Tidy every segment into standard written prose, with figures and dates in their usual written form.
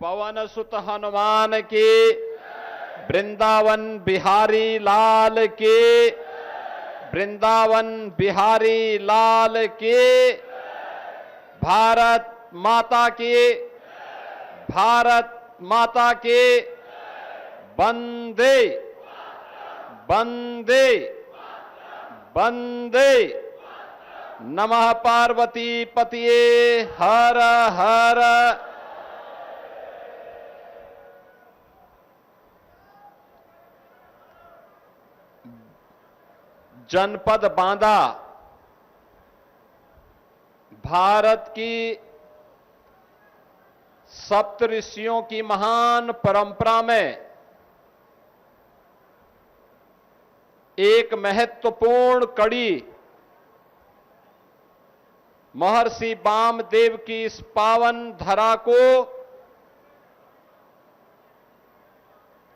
पवन सुत हनुमान की, वृंदावन बिहारी लाल की, वृंदावन बिहारी लाल की, भारत माता की, भारत माता की, वंदे वंदे वंदे। नमः पार्वती पतिये हर हर। जनपद बांदा भारत की सप्तऋषियों की महान परंपरा में एक महत्वपूर्ण कड़ी महर्षि वामदेव की इस पावन धरा को,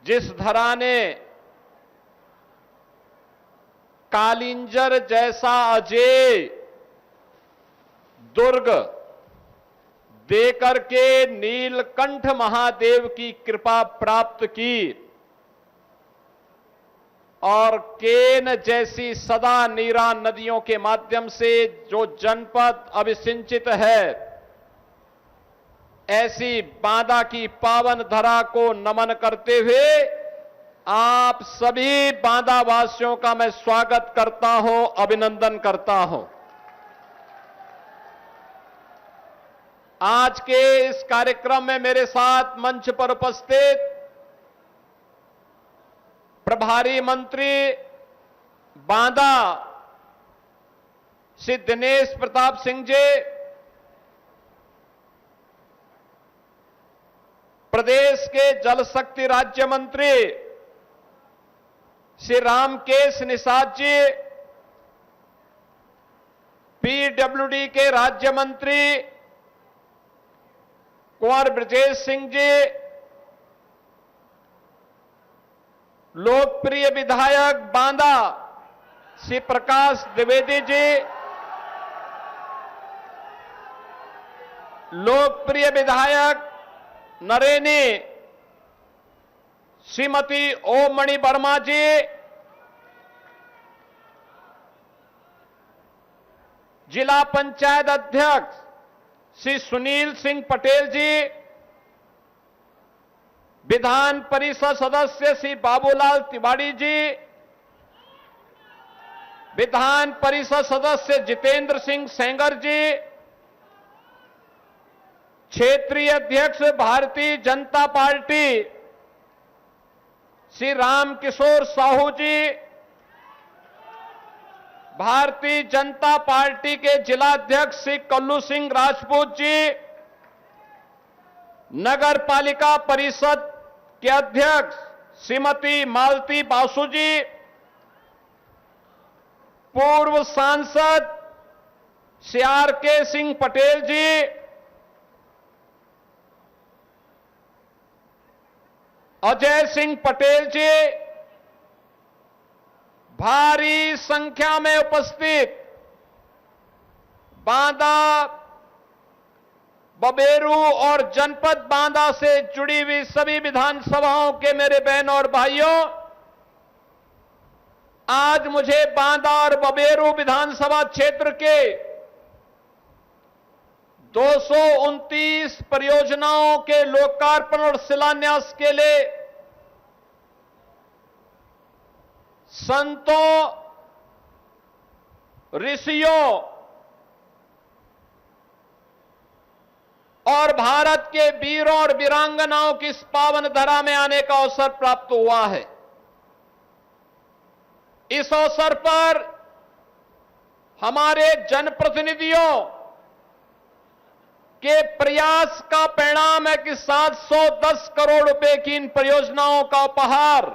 जिस धरा ने कालिंजर जैसा अजेय दुर्ग देकर के नीलकंठ महादेव की कृपा प्राप्त की और केन जैसी सदा नीरा नदियों के माध्यम से जो जनपद अभिसिंचित है, ऐसी बांदा की पावन धरा को नमन करते हुए आप सभी बांदा वासियों का मैं स्वागत करता हूं, अभिनंदन करता हूं। आज के इस कार्यक्रम में मेरे साथ मंच पर उपस्थित प्रभारी मंत्री बांदा श्री दिनेश प्रताप सिंह जी, प्रदेश के जल शक्ति राज्य मंत्री श्री रामकेश निषाद जी, पीडब्ल्यूडी के राज्य मंत्री कुंवर ब्रजेश सिंह जी, लोकप्रिय विधायक बांदा श्री प्रकाश द्विवेदी जी, लोकप्रिय विधायक नरेनी श्रीमती ओम मणि वर्मा जी, जिला पंचायत अध्यक्ष श्री सुनील सिंह पटेल जी, विधान परिषद सदस्य श्री बाबूलाल तिवारी जी, विधान परिषद सदस्य जितेंद्र सिंह सेंगर जी, क्षेत्रीय अध्यक्ष भारतीय जनता पार्टी श्री रामकिशोर साहू जी, भारतीय जनता पार्टी के जिलाध्यक्ष श्री कल्लू सिंह राजपूत जी, नगर पालिका परिषद के अध्यक्ष श्रीमती मालती बासु जी, पूर्व सांसद श्री आर.के. सिंह पटेल जी, अजय सिंह पटेल जी, भारी संख्या में उपस्थित बांदा, बबेरू और जनपद बांदा से जुड़ी हुई सभी विधानसभाओं के मेरे बहन और भाइयों, आज मुझे बांदा और बबेरू विधानसभा क्षेत्र के 229 परियोजनाओं के लोकार्पण और शिलान्यास के लिए संतों, ऋषियों और भारत के वीरों और वीरांगनाओं की इस पावन धरा में आने का अवसर प्राप्त हुआ है। इस अवसर पर हमारे जनप्रतिनिधियों के प्रयास का परिणाम है कि 710 करोड़ रुपए की इन परियोजनाओं का उपहार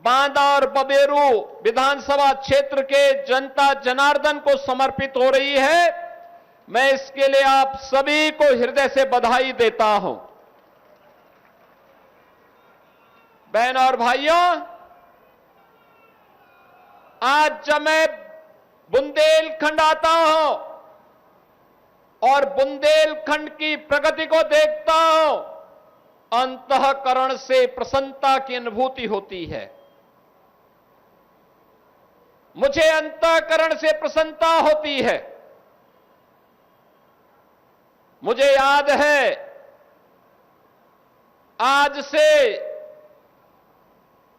बांदा और बबेरू विधानसभा क्षेत्र के जनता जनार्दन को समर्पित हो रही है। मैं इसके लिए आप सभी को हृदय से बधाई देता हूं। बहन और भाइयों, आज जब मैं बुंदेलखंड आता हूं और बुंदेलखंड की प्रगति को देखता हूं अंतःकरण से प्रसन्नता की अनुभूति होती है। मुझे अंतःकरण से प्रसन्नता होती है। मुझे याद है आज से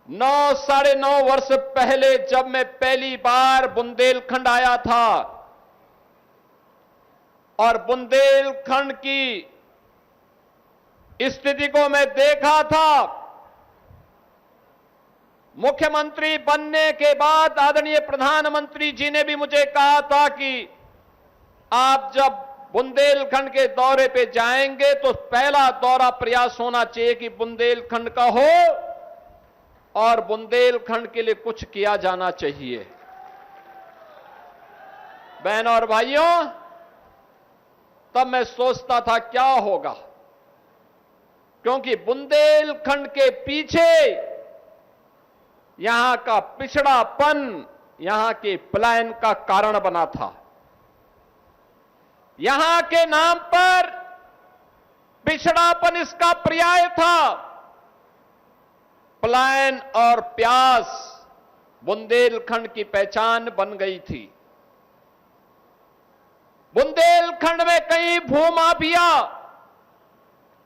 9-9.5 वर्ष पहले जब मैं पहली बार बुंदेलखंड आया था और बुंदेलखंड की स्थिति को मैं देखा था। मुख्यमंत्री बनने के बाद आदरणीय प्रधानमंत्री जी ने भी मुझे कहा था कि आप जब बुंदेलखंड के दौरे पे जाएंगे तो पहला दौरा प्रयास होना चाहिए कि बुंदेलखंड का हो और बुंदेलखंड के लिए कुछ किया जाना चाहिए। बहनों और भाइयों, तब मैं सोचता था क्या होगा, क्योंकि बुंदेलखंड के पीछे यहां का पिछड़ापन यहां के पलायन का कारण बना था। यहां के नाम पर पिछड़ापन इसका पर्याय था। पलायन और प्यास बुंदेलखंड की पहचान बन गई थी। बुंदेलखंड में कहीं भूमाफिया,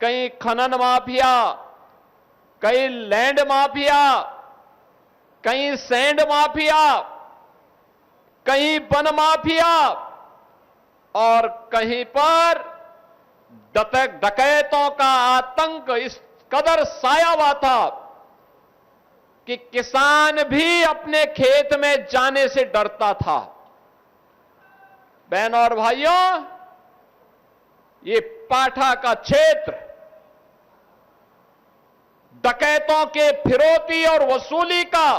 कहीं खनन माफिया, कहीं लैंड माफिया, कहीं सैंड माफिया, कहीं वन माफिया और कहीं पर डकैतों का आतंक इस कदर साया हुआ था कि किसान भी अपने खेत में जाने से डरता था। बहनों और भाइयों, ये पाठा का क्षेत्र डकैतों के फिरौती और वसूली का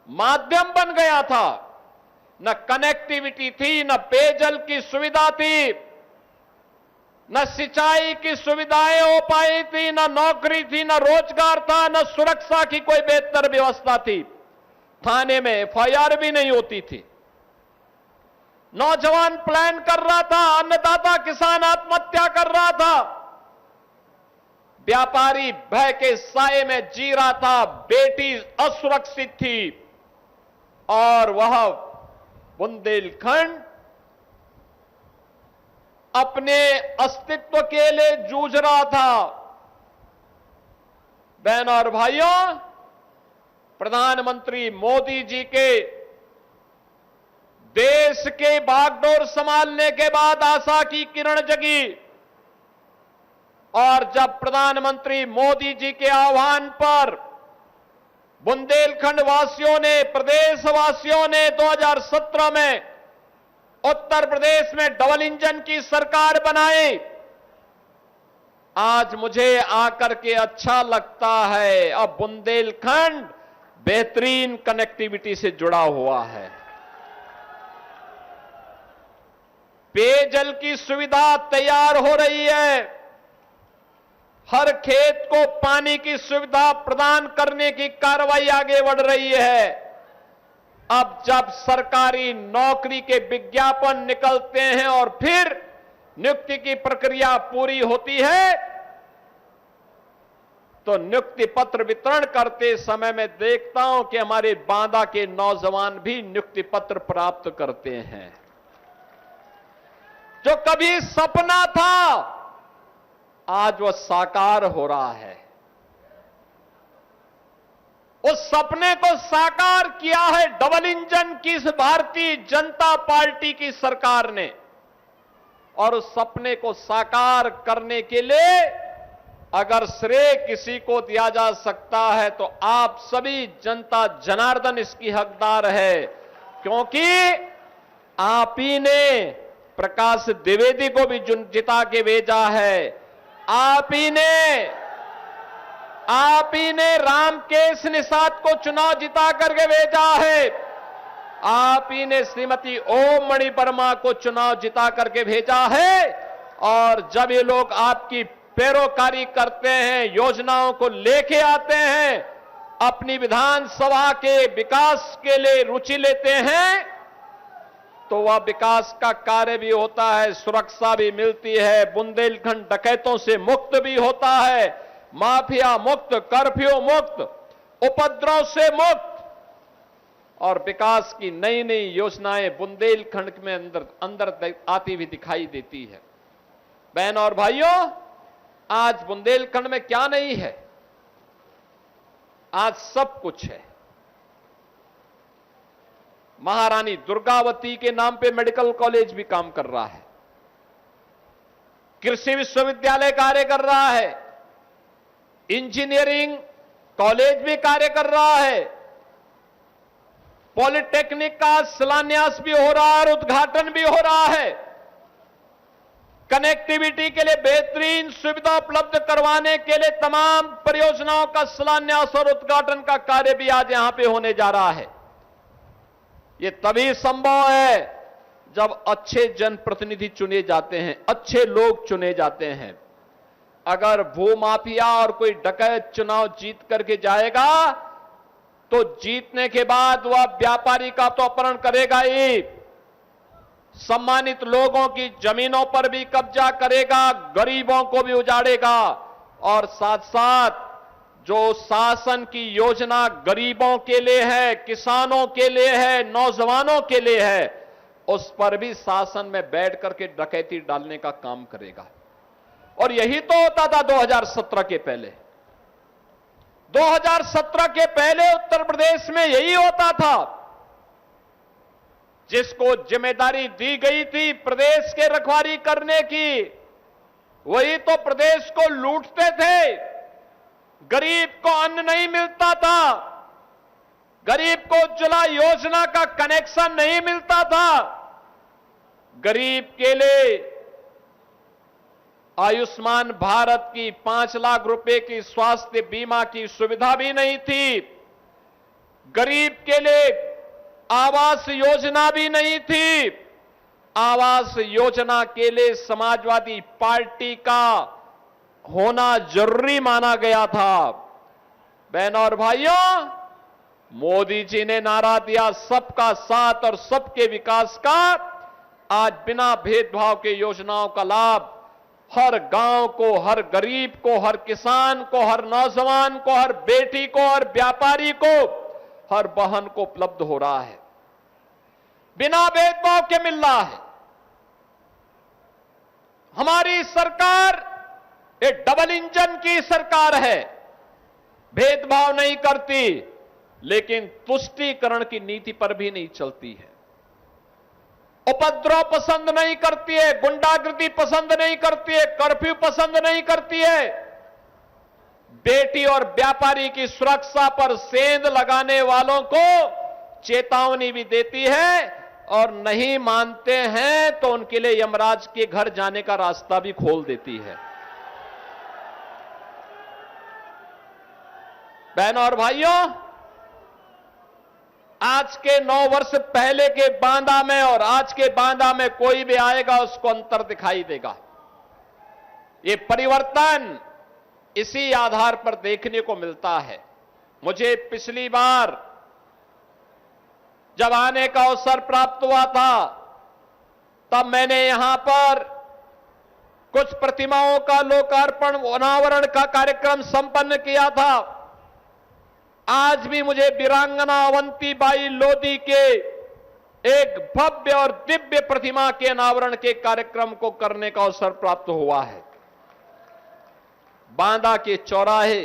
माध्यम बन गया था। न कनेक्टिविटी थी, न पेयजल की सुविधा थी, न सिंचाई की सुविधाएं हो पाई थी, न नौकरी थी, न रोजगार था, न सुरक्षा की कोई बेहतर व्यवस्था थी। थाने में एफआईआर भी नहीं होती थी। नौजवान प्लान कर रहा था, अन्नदाता किसान आत्महत्या कर रहा था, व्यापारी भय के साए में जी रहा था, बेटी असुरक्षित थी और वह बुंदेलखंड अपने अस्तित्व के लिए जूझ रहा था। बहनों और भाइयों, प्रधानमंत्री मोदी जी के देश के बागडोर संभालने के बाद आशा की किरण जगी और जब प्रधानमंत्री मोदी जी के आह्वान पर बुंदेलखंड वासियों ने, प्रदेश वासियों ने 2017 में उत्तर प्रदेश में डबल इंजन की सरकार बनाई, आज मुझे आकर के अच्छा लगता है। अब बुंदेलखंड बेहतरीन कनेक्टिविटी से जुड़ा हुआ है। पेयजल की सुविधा तैयार हो रही है। हर खेत को पानी की सुविधा प्रदान करने की कार्रवाई आगे बढ़ रही है। अब जब सरकारी नौकरी के विज्ञापन निकलते हैं और फिर नियुक्ति की प्रक्रिया पूरी होती है तो नियुक्ति पत्र वितरण करते समय मैं देखता हूं कि हमारे बांदा के नौजवान भी नियुक्ति पत्र प्राप्त करते हैं। जो कभी सपना था आज वह साकार हो रहा है। उस सपने को साकार किया है डबल इंजन की इस भारतीय जनता पार्टी की सरकार ने और उस सपने को साकार करने के लिए अगर श्रेय किसी को दिया जा सकता है तो आप सभी जनता जनार्दन इसकी हकदार है, क्योंकि आप ही ने प्रकाश द्विवेदी को भी जिता के भेजा है। आप ही ने रामकेश निषाद को चुनाव जिता करके भेजा है। आप ही ने श्रीमती ओम मणि वर्मा को चुनाव जिता करके भेजा है। और जब ये लोग आपकी पैरोकारी करते हैं, योजनाओं को लेके आते हैं, अपनी विधानसभा के विकास के लिए रुचि लेते हैं, तो वह विकास का कार्य भी होता है, सुरक्षा भी मिलती है, बुंदेलखंड डकैतों से मुक्त भी होता है। माफिया मुक्त, कर्फ्यू मुक्त, उपद्रव से मुक्त और विकास की नई नई योजनाएं बुंदेलखंड में अंदर आती हुई दिखाई देती है। बहन और भाइयों, आज बुंदेलखंड में क्या नहीं है? आज सब कुछ है। महारानी दुर्गावती के नाम पे मेडिकल कॉलेज भी काम कर रहा है, कृषि विश्वविद्यालय कार्य कर रहा है, इंजीनियरिंग कॉलेज भी कार्य कर रहा है, पॉलिटेक्निक का शिलान्यास भी हो रहा है और उद्घाटन भी हो रहा है। कनेक्टिविटी के लिए बेहतरीन सुविधा उपलब्ध करवाने के लिए तमाम परियोजनाओं का शिलान्यास और उद्घाटन का कार्य भी आज यहां पे होने जा रहा है। यह तभी संभव है जब अच्छे जनप्रतिनिधि चुने जाते हैं, अच्छे लोग चुने जाते हैं। अगर भूमाफिया और कोई डकैत चुनाव जीत करके जाएगा तो जीतने के बाद वह व्यापारी का तो अपहरण करेगा ही, सम्मानित लोगों की जमीनों पर भी कब्जा करेगा, गरीबों को भी उजाड़ेगा और साथ साथ जो शासन की योजना गरीबों के लिए है, किसानों के लिए है, नौजवानों के लिए है, उस पर भी शासन में बैठ करके डकैती डालने का काम करेगा। और यही तो होता था 2017 के पहले। 2017 के पहले उत्तर प्रदेश में यही होता था। जिसको जिम्मेदारी दी गई थी प्रदेश के रखवाली करने की, वही तो प्रदेश को लूटते थे। गरीब को अन्न नहीं मिलता था, गरीब को उज्ज्वला योजना का कनेक्शन नहीं मिलता था, गरीब के लिए आयुष्मान भारत की 5 लाख रुपए की स्वास्थ्य बीमा की सुविधा भी नहीं थी, गरीब के लिए आवास योजना भी नहीं थी। आवास योजना के लिए समाजवादी पार्टी का होना जरूरी माना गया था। बहनों और भाइयों, मोदी जी ने नारा दिया सबका साथ और सबके विकास का। आज बिना भेदभाव के योजनाओं का लाभ हर गांव को, हर गरीब को, हर किसान को, हर नौजवान को, हर बेटी को, हर व्यापारी को, हर बहन को उपलब्ध हो रहा है, बिना भेदभाव के मिल रहा है। हमारी सरकार एक डबल इंजन की सरकार है, भेदभाव नहीं करती लेकिन तुष्टीकरण की नीति पर भी नहीं चलती है, उपद्रव पसंद नहीं करती है, गुंडागर्दी पसंद नहीं करती है, कर्फ्यू पसंद नहीं करती है, बेटी और व्यापारी की सुरक्षा पर सेंध लगाने वालों को चेतावनी भी देती है और नहीं मानते हैं तो उनके लिए यमराज के घर जाने का रास्ता भी खोल देती है। बहनों और भाइयों, आज के 9 वर्ष पहले के बांदा में और आज के बांदा में कोई भी आएगा उसको अंतर दिखाई देगा। ये परिवर्तन इसी आधार पर देखने को मिलता है। मुझे पिछली बार जब आने का अवसर प्राप्त हुआ था तब मैंने यहां पर कुछ प्रतिमाओं का लोकार्पण, अनावरण का कार्यक्रम संपन्न किया था। आज भी मुझे वीरांगना अवंतीबाई लोधी के एक भव्य और दिव्य प्रतिमा के अनावरण के कार्यक्रम को करने का अवसर प्राप्त हुआ है। बांदा के चौराहे,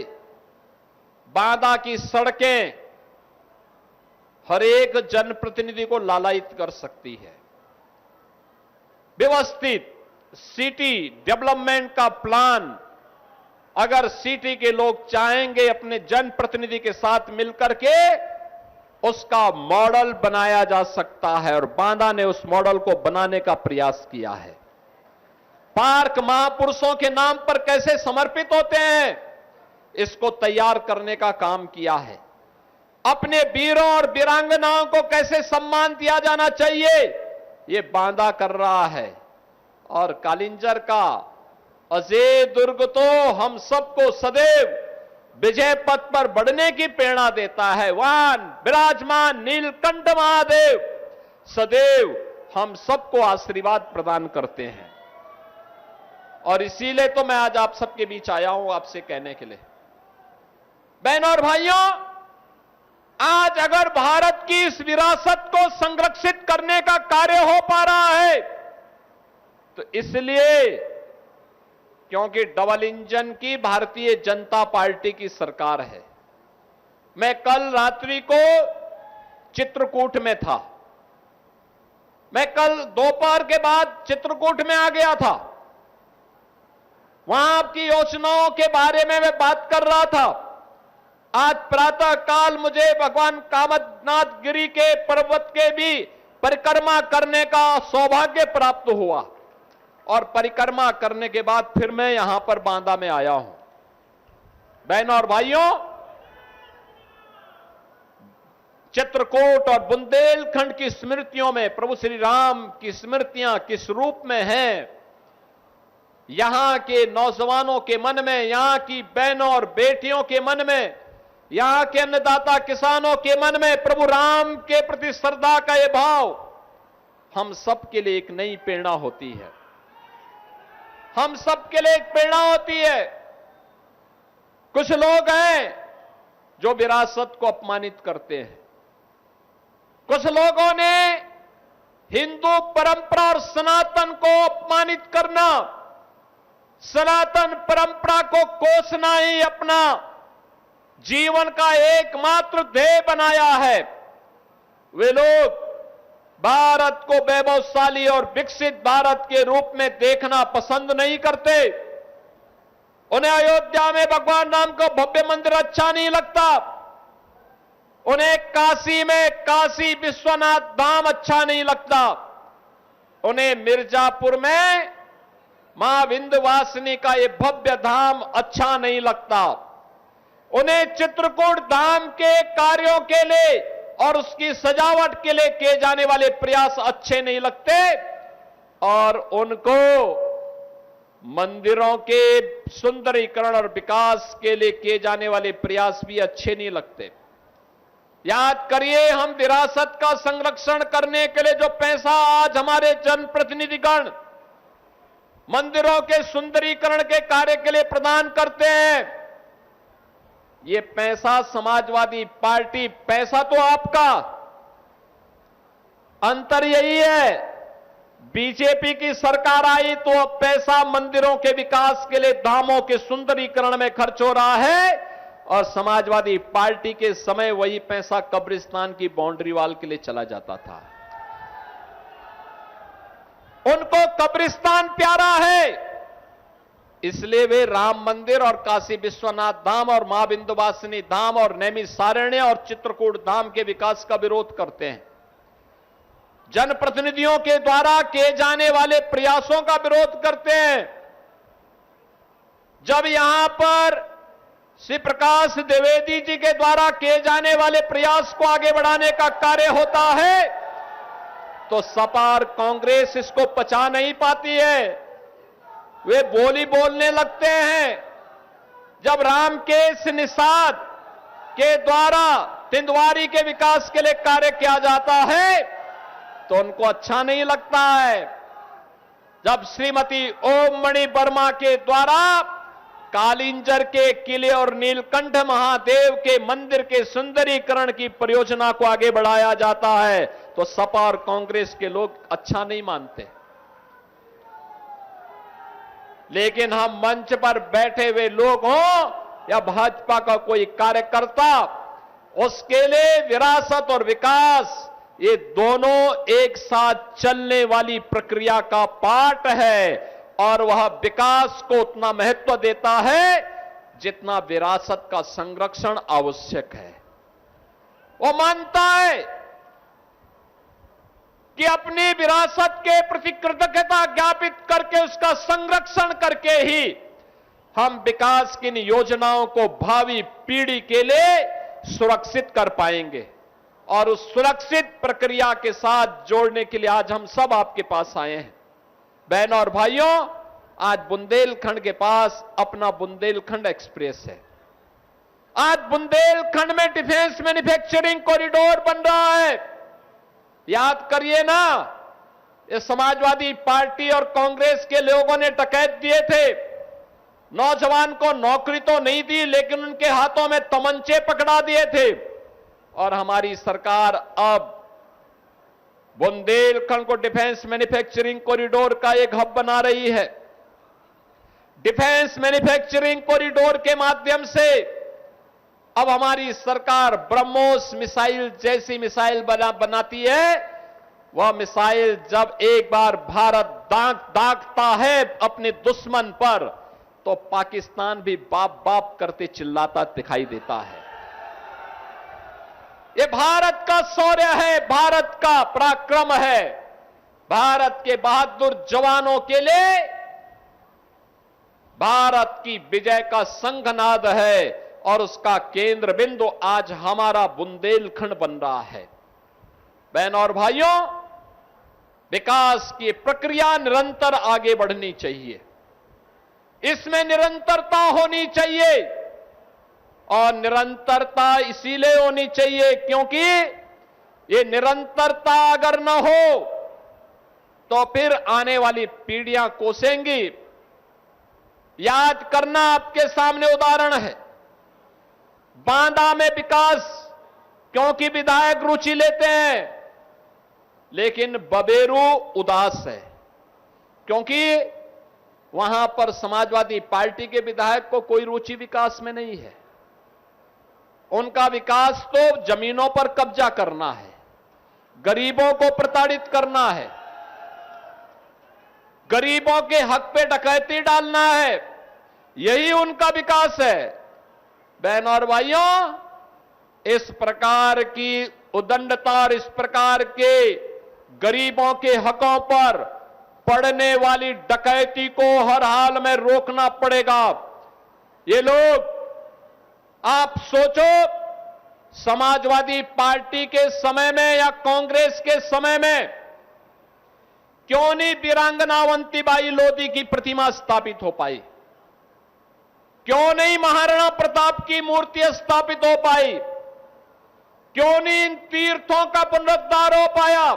बांदा की सड़कें हर एक जनप्रतिनिधि को लालायित कर सकती है। व्यवस्थित सिटी डेवलपमेंट का प्लान अगर सिटी के लोग चाहेंगे अपने जनप्रतिनिधि के साथ मिलकर के उसका मॉडल बनाया जा सकता है और बांदा ने उस मॉडल को बनाने का प्रयास किया है। पार्क महापुरुषों के नाम पर कैसे समर्पित होते हैं इसको तैयार करने का काम किया है। अपने वीरों और वीरांगनाओं को कैसे सम्मान दिया जाना चाहिए ये बांदा कर रहा है। और कालिंजर का अजय दुर्ग तो हम सबको सदैव विजय पथ पर बढ़ने की प्रेरणा देता है। वान विराजमान नीलकंठ महादेव सदैव हम सबको आशीर्वाद प्रदान करते हैं। और इसीलिए तो मैं आज आप सबके बीच आया हूं आपसे कहने के लिए। बहनों और भाइयों, आज अगर भारत की इस विरासत को संरक्षित करने का कार्य हो पा रहा है तो इसलिए क्योंकि डबल इंजन की भारतीय जनता पार्टी की सरकार है। मैं कल रात्रि को चित्रकूट में था। मैं कल दोपहर के बाद चित्रकूट में आ गया था। वहां की योजनाओं के बारे में मैं बात कर रहा था। आज प्रातः काल मुझे भगवान कामदनाथ गिरी के पर्वत के भी परिक्रमा करने का सौभाग्य प्राप्त हुआ और परिक्रमा करने के बाद फिर मैं यहां पर बांदा में आया हूं। बहनों और भाइयों, चित्रकूट और बुंदेलखंड की स्मृतियों में प्रभु श्री राम की स्मृतियां किस रूप में हैं, यहां के नौजवानों के मन में, यहां की बहनों और बेटियों के मन में, यहां के अन्नदाता किसानों के मन में प्रभु राम के प्रति श्रद्धा का यह भाव हम सबके लिए एक नई प्रेरणा होती है। हम सबके लिए एक प्रेरणा होती है। कुछ लोग हैं जो विरासत को अपमानित करते हैं। कुछ लोगों ने हिंदू परंपरा और सनातन को अपमानित करना, सनातन परंपरा को कोसना ही अपना जीवन का एकमात्र ध्येय बनाया है। वे लोग भारत को वैभवशाली और विकसित भारत के रूप में देखना पसंद नहीं करते। उन्हें अयोध्या में भगवान राम का भव्य मंदिर अच्छा नहीं लगता। उन्हें काशी में काशी विश्वनाथ धाम अच्छा नहीं लगता। उन्हें मिर्जापुर में मां विंध्यवासिनी का यह भव्य धाम अच्छा नहीं लगता। उन्हें चित्रकूट धाम के कार्यों के लिए और उसकी सजावट के लिए किए जाने वाले प्रयास अच्छे नहीं लगते और उनको मंदिरों के सुंदरीकरण और विकास के लिए किए जाने वाले प्रयास भी अच्छे नहीं लगते। याद करिए, हम विरासत का संरक्षण करने के लिए जो पैसा आज हमारे जनप्रतिनिधिगण मंदिरों के सुंदरीकरण के कार्य के लिए प्रदान करते हैं, ये पैसा समाजवादी पार्टी, पैसा तो आपका, अंतर यही है, बीजेपी की सरकार आई तो अब पैसा मंदिरों के विकास के लिए, धामों के सुंदरीकरण में खर्च हो रहा है और समाजवादी पार्टी के समय वही पैसा कब्रिस्तान की बाउंड्री वॉल के लिए चला जाता था। उनको कब्रिस्तान प्यारा है, इसलिए वे राम मंदिर और काशी विश्वनाथ धाम और मां विंध्यवासिनी धाम और नैमिषारण्य और चित्रकूट धाम के विकास का विरोध करते हैं। जनप्रतिनिधियों के द्वारा किए जाने वाले प्रयासों का विरोध करते हैं। जब यहां पर श्री प्रकाश द्विवेदी जी के द्वारा किए जाने वाले प्रयास को आगे बढ़ाने का कार्य होता है तो सपा और कांग्रेस इसको पचा नहीं पाती है। वे बोली बोलने लगते हैं। जब रामकेश निषाद के द्वारा तिंदवारी के विकास के लिए कार्य किया जाता है तो उनको अच्छा नहीं लगता है। जब श्रीमती ओम मणि वर्मा के द्वारा कालिंजर के किले और नीलकंठ महादेव के मंदिर के सुंदरीकरण की परियोजना को आगे बढ़ाया जाता है तो सपा और कांग्रेस के लोग अच्छा नहीं मानते। लेकिन हम मंच पर बैठे हुए लोग हों या भाजपा का कोई कार्यकर्ता, उसके लिए विरासत और विकास ये दोनों एक साथ चलने वाली प्रक्रिया का पार्ट है और वह विकास को उतना महत्व देता है जितना विरासत का संरक्षण आवश्यक है। वो मानता है कि अपनी विरासत के प्रति कृतज्ञता ज्ञापित करके उसका संरक्षण करके ही हम विकास की इन योजनाओं को भावी पीढ़ी के लिए सुरक्षित कर पाएंगे और उस सुरक्षित प्रक्रिया के साथ जोड़ने के लिए आज हम सब आपके पास आए हैं। बहनों और भाइयों, आज बुंदेलखंड के पास अपना बुंदेलखंड एक्सप्रेस है। आज बुंदेलखंड में डिफेंस मैन्युफैक्चरिंग कॉरिडोर बन रहा है। याद करिए ना, ये समाजवादी पार्टी और कांग्रेस के लोगों ने डकैत दिए थे। नौजवान को नौकरी तो नहीं दी, लेकिन उनके हाथों में तमंचे पकड़ा दिए थे। और हमारी सरकार अब बुंदेलखंड को डिफेंस मैन्युफैक्चरिंग कॉरिडोर का एक हब बना रही है। डिफेंस मैन्युफैक्चरिंग कॉरिडोर के माध्यम से अब हमारी सरकार ब्रह्मोस मिसाइल जैसी मिसाइल बनाती है। वह मिसाइल जब एक बार भारत दागता है अपने दुश्मन पर, तो पाकिस्तान भी बाप बाप करते चिल्लाता दिखाई देता है। ये भारत का शौर्य है, भारत का पराक्रम है। भारत के बहादुर जवानों के लिए भारत की विजय का शंखनाद है, और उसका केंद्र बिंदु आज हमारा बुंदेलखंड बन रहा है। बहनों और भाइयों, विकास की प्रक्रिया निरंतर आगे बढ़नी चाहिए, इसमें निरंतरता होनी चाहिए। और निरंतरता इसीलिए होनी चाहिए क्योंकि ये निरंतरता अगर न हो तो फिर आने वाली पीढ़ियां कोसेंगी। याद करना, आपके सामने उदाहरण है बांदा में विकास, क्योंकि विधायक रुचि लेते हैं, लेकिन बबेरू उदास है क्योंकि वहां पर समाजवादी पार्टी के विधायक को कोई रुचि विकास में नहीं है। उनका विकास तो जमीनों पर कब्जा करना है, गरीबों को प्रताड़ित करना है, गरीबों के हक पे डकैती डालना है, यही उनका विकास है। बहनों और भाइयों, इस प्रकार की उदंडता और इस प्रकार के गरीबों के हकों पर पड़ने वाली डकैती को हर हाल में रोकना पड़ेगा। ये लोग, आप सोचो, समाजवादी पार्टी के समय में या कांग्रेस के समय में क्यों नहीं वीरांगना अवंतीबाई लोधी की प्रतिमा स्थापित हो पाई? क्यों नहीं महाराणा प्रताप की मूर्ति स्थापित हो पाई? क्यों नहीं इन तीर्थों का पुनरुद्धार हो पाया?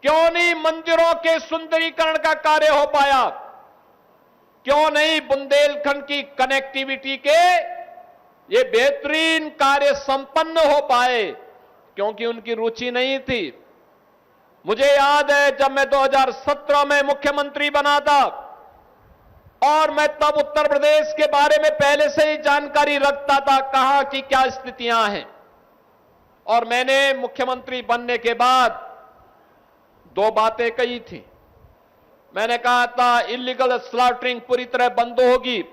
क्यों नहीं मंदिरों के सुंदरीकरण का कार्य हो पाया? क्यों नहीं बुंदेलखंड की कनेक्टिविटी के ये बेहतरीन कार्य संपन्न हो पाए? क्योंकि उनकी रुचि नहीं थी। मुझे याद है जब मैं 2017 में मुख्यमंत्री बना था और मैं तब उत्तर प्रदेश के बारे में पहले से ही जानकारी रखता था, कहां की क्या स्थितियां हैं। और मैंने मुख्यमंत्री बनने के बाद दो बातें कही थी। मैंने कहा था इलीगल स्लॉटरिंग पूरी तरह बंद होगी,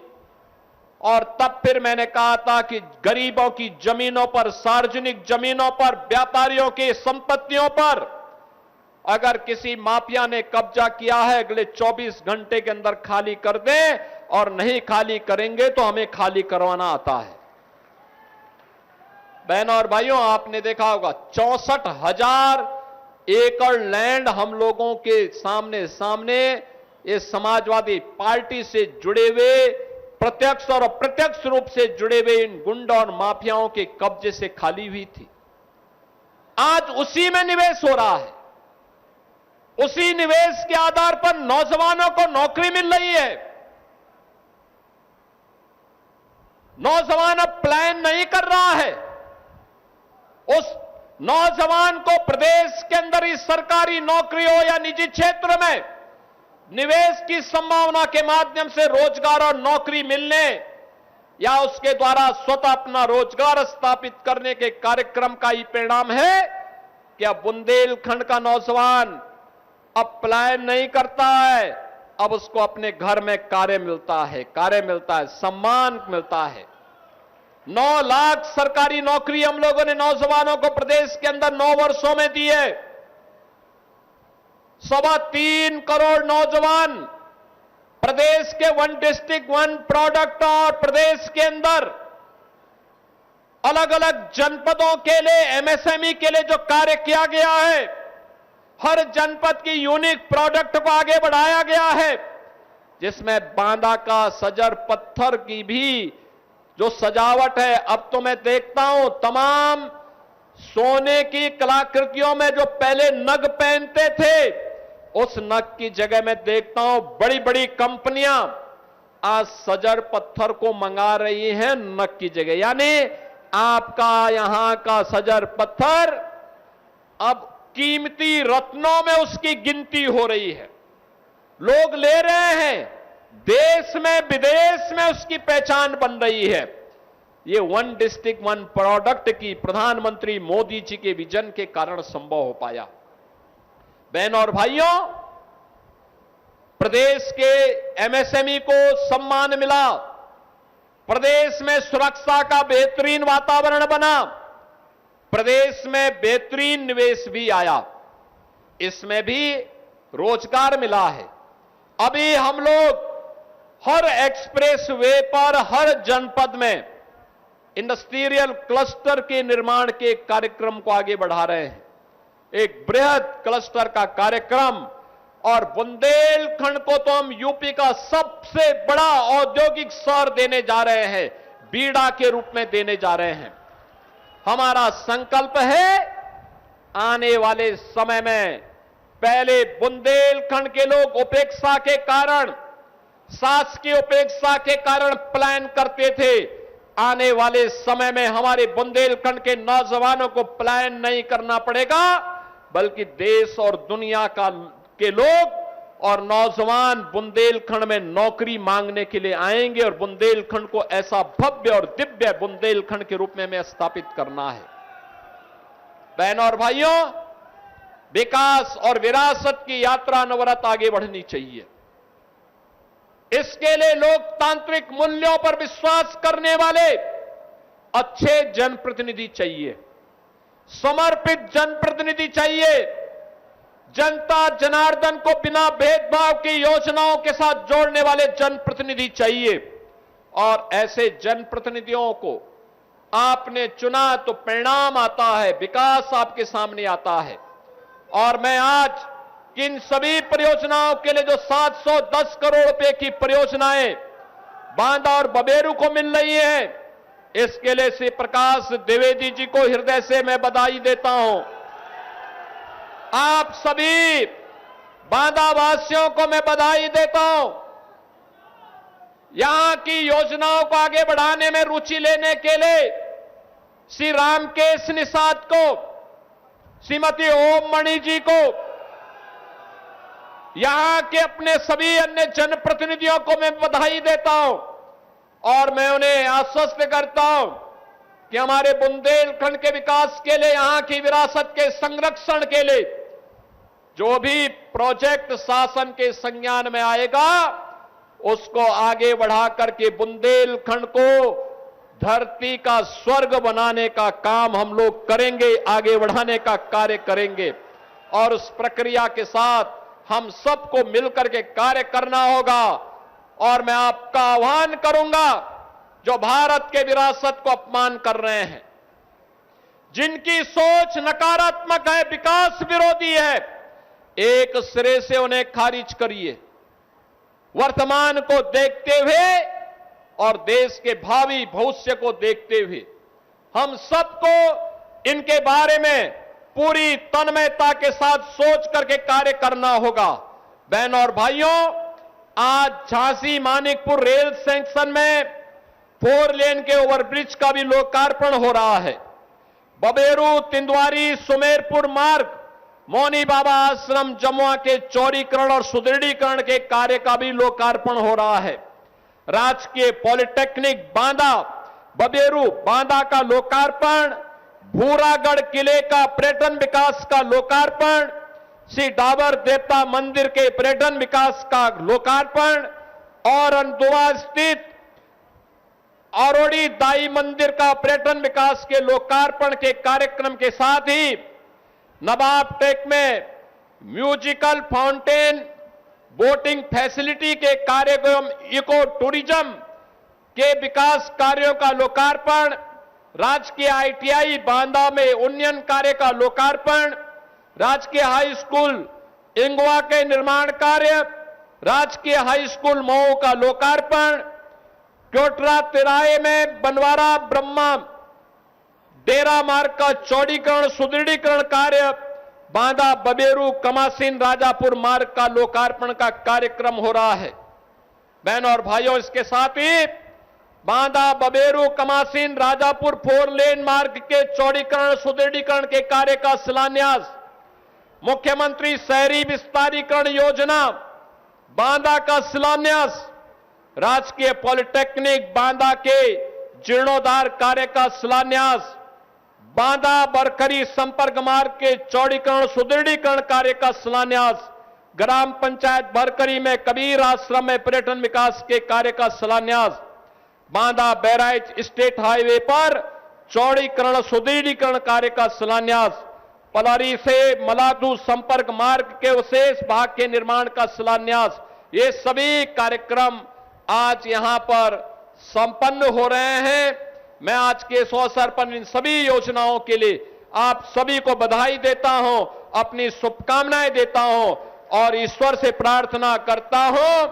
और तब फिर मैंने कहा था कि गरीबों की जमीनों पर, सार्वजनिक जमीनों पर, व्यापारियों की संपत्तियों पर अगर किसी माफिया ने कब्जा किया है, अगले 24 घंटे के अंदर खाली कर दें, और नहीं खाली करेंगे तो हमें खाली करवाना आता है। बहनों और भाइयों, आपने देखा होगा 64,000 एकड़ लैंड हम लोगों के सामने ये समाजवादी पार्टी से जुड़े हुए, प्रत्यक्ष और अप्रत्यक्ष रूप से जुड़े हुए इन गुंडा और माफियाओं के कब्जे से खाली हुई थी। आज उसी में निवेश हो रहा है। उसी निवेश के आधार पर नौजवानों को नौकरी मिल रही है। नौजवान अब प्लान नहीं कर रहा है। उस नौजवान को प्रदेश के अंदर ही सरकारी नौकरी हो या निजी क्षेत्र में निवेश की संभावना के माध्यम से रोजगार और नौकरी मिलने, या उसके द्वारा स्वतः अपना रोजगार स्थापित करने के कार्यक्रम का ही परिणाम है कि अब बुंदेलखंड का नौजवान अब पलायन नहीं करता है। अब उसको अपने घर में कार्य मिलता है, सम्मान मिलता है। 9 लाख सरकारी नौकरी हम लोगों ने नौजवानों को प्रदेश के अंदर 9 वर्षों में दी है। 3.25 करोड़ नौजवान प्रदेश के 1 डिस्ट्रिक्ट 1 प्रोडक्ट और प्रदेश के अंदर अलग अलग जनपदों के लिए, एमएसएमई के लिए जो कार्य किया गया है, हर जनपद की यूनिक प्रोडक्ट को आगे बढ़ाया गया है, जिसमें बांदा का सजर पत्थर की भी जो सजावट है, अब तो मैं देखता हूं तमाम सोने की कलाकृतियों में जो पहले नग पहनते थे, उस नक की जगह मैं देखता हूं बड़ी बड़ी कंपनियां आज सजड़ पत्थर को मंगा रही हैं नक की जगह। यानी आपका यहां का सजड़ पत्थर अब कीमती रत्नों में उसकी गिनती हो रही है, लोग ले रहे हैं, देश में विदेश में उसकी पहचान बन रही है। ये वन डिस्ट्रिक्ट वन प्रोडक्ट की प्रधानमंत्री मोदी जी के विजन के कारण संभव हो पाया। बहनों और भाइयों, प्रदेश के एमएसएमई को सम्मान मिला, प्रदेश में सुरक्षा का बेहतरीन वातावरण बना, प्रदेश में बेहतरीन निवेश भी आया, इसमें भी रोजगार मिला है। अभी हम लोग हर एक्सप्रेस वे पर हर जनपद में इंडस्ट्रियल क्लस्टर के निर्माण के कार्यक्रम को आगे बढ़ा रहे हैं। एक बृहद क्लस्टर का कार्यक्रम, और बुंदेलखंड को तो हम यूपी का सबसे बड़ा औद्योगिक शहर देने जा रहे हैं, बीड़ा के रूप में देने जा रहे हैं। हमारा संकल्प है आने वाले समय में, पहले बुंदेलखंड के लोग उपेक्षा के कारण, शासकीय उपेक्षा के कारण प्लान करते थे, आने वाले समय में हमारे बुंदेलखंड के नौजवानों को प्लान नहीं करना पड़ेगा, बल्कि देश और दुनिया के लोग और नौजवान बुंदेलखंड में नौकरी मांगने के लिए आएंगे और बुंदेलखंड को ऐसा भव्य और दिव्य बुंदेलखंड के रूप में हमें स्थापित करना है। बहनों और भाइयों, विकास और विरासत की यात्रा अनवरत आगे बढ़नी चाहिए। इसके लिए लोकतांत्रिक मूल्यों पर विश्वास करने वाले अच्छे जनप्रतिनिधि चाहिए, समर्पित जनप्रतिनिधि चाहिए, जनता जनार्दन को बिना भेदभाव की योजनाओं के साथ जोड़ने वाले जनप्रतिनिधि चाहिए। और ऐसे जनप्रतिनिधियों को आपने चुना तो परिणाम आता है, विकास आपके सामने आता है। और मैं आज इन सभी परियोजनाओं के लिए जो 710 करोड़ रुपए की परियोजनाएं बांदा और बबेरू को मिल रही हैं, इसके लिए श्री प्रकाश द्विवेदी जी को हृदय से मैं बधाई देता हूं। आप सभी बांदा वासियों को मैं बधाई देता हूं। यहां की योजनाओं को आगे बढ़ाने में रुचि लेने के लिए श्री रामकेश निषाद को, श्रीमती ओम मणि जी को, यहां के अपने सभी अन्य जनप्रतिनिधियों को मैं बधाई देता हूं। और मैं उन्हें आश्वस्त करता हूं कि हमारे बुंदेलखंड के विकास के लिए, यहां की विरासत के संरक्षण के लिए जो भी प्रोजेक्ट शासन के संज्ञान में आएगा, उसको आगे बढ़ा करके बुंदेलखंड को धरती का स्वर्ग बनाने का काम हम लोग करेंगे, आगे बढ़ाने का कार्य करेंगे। और उस प्रक्रिया के साथ हम सबको मिलकर के कार्य करना होगा। और मैं आपका आह्वान करूंगा, जो भारत के विरासत को अपमान कर रहे हैं, जिनकी सोच नकारात्मक है, विकास विरोधी है, एक सिरे से उन्हें खारिज करिए। वर्तमान को देखते हुए और देश के भावी भविष्य को देखते हुए हम सबको इनके बारे में पूरी तन्मयता के साथ सोच करके कार्य करना होगा। बहनों और भाइयों, आज झांसी मानिकपुर रेल सेक्शन में 4 लेन के ओवरब्रिज का भी लोकार्पण हो रहा है। बबेरू तिंदवारी सुमेरपुर मार्ग, मौनी बाबा आश्रम जमुआ के चौड़ीकरण और सुदृढ़ीकरण के कार्य का भी लोकार्पण हो रहा है। राजकीय पॉलिटेक्निक बांदा बबेरू बांदा का लोकार्पण, भूरागढ़ किले का पर्यटन विकास का लोकार्पण, श्री डाबर देवता मंदिर के पर्यटन विकास का लोकार्पण और अंदुआ स्थित औरोड़ी दाई मंदिर का पर्यटन विकास के लोकार्पण के कार्यक्रम के साथ ही नवाब टेक में म्यूजिकल फाउंटेन, बोटिंग फैसिलिटी के कार्यक्रम, इको टूरिज्म के विकास कार्यों का लोकार्पण, राजकीय आईटीआई बांदा में उन्नयन कार्य का लोकार्पण, राजकीय हाई स्कूल इंगवा के निर्माण कार्य, राजकीय हाई स्कूल मऊ का लोकार्पण, कोटरा तिराहे में बनवारा ब्रह्मा डेरा मार्ग का चौड़ीकरण सुदृढ़ीकरण कार्य, बांदा बबेरू कमासीन राजापुर मार्ग का लोकार्पण का कार्यक्रम हो रहा है। बहनों और भाइयों, इसके साथ ही बांदा बबेरू कमासीन राजापुर 4 लेन मार्ग के चौड़ीकरण सुदृढ़ीकरण के कार्य का शिलान्यास, मुख्यमंत्री शहरी विस्तारीकरण योजना बांदा का शिलान्यास, राजकीय पॉलिटेक्निक बांदा के जीर्णोद्धार कार्य का शिलान्यास, बांदा बरकरी संपर्क मार्ग के चौड़ीकरण सुदृढ़ीकरण कार्य का शिलान्यास, ग्राम पंचायत बरकरी में कबीर आश्रम में पर्यटन विकास के कार्य का शिलान्यास, बांदा बहराइच स्टेट हाईवे पर चौड़ीकरण सुदृढ़ीकरण कार्य का शिलान्यास, पलारी से मलादू संपर्क मार्ग के विशेष भाग के निर्माण का शिलान्यास। ये सभी कार्यक्रम आज यहां पर संपन्न हो रहे हैं। मैं आज के इस अवसर पर इन सभी योजनाओं के लिए आप सभी को बधाई देता हूं, अपनी शुभकामनाएं देता हूं और ईश्वर से प्रार्थना करता हूं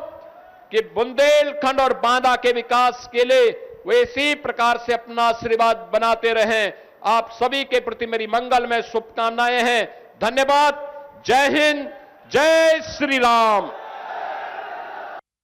कि बुंदेलखंड और बांदा के विकास के लिए वे इसी प्रकार से अपना आशीर्वाद बनाते रहें। आप सभी के प्रति मेरी मंगलमय शुभकामनाएं हैं। धन्यवाद। जय हिंद, जय श्री राम।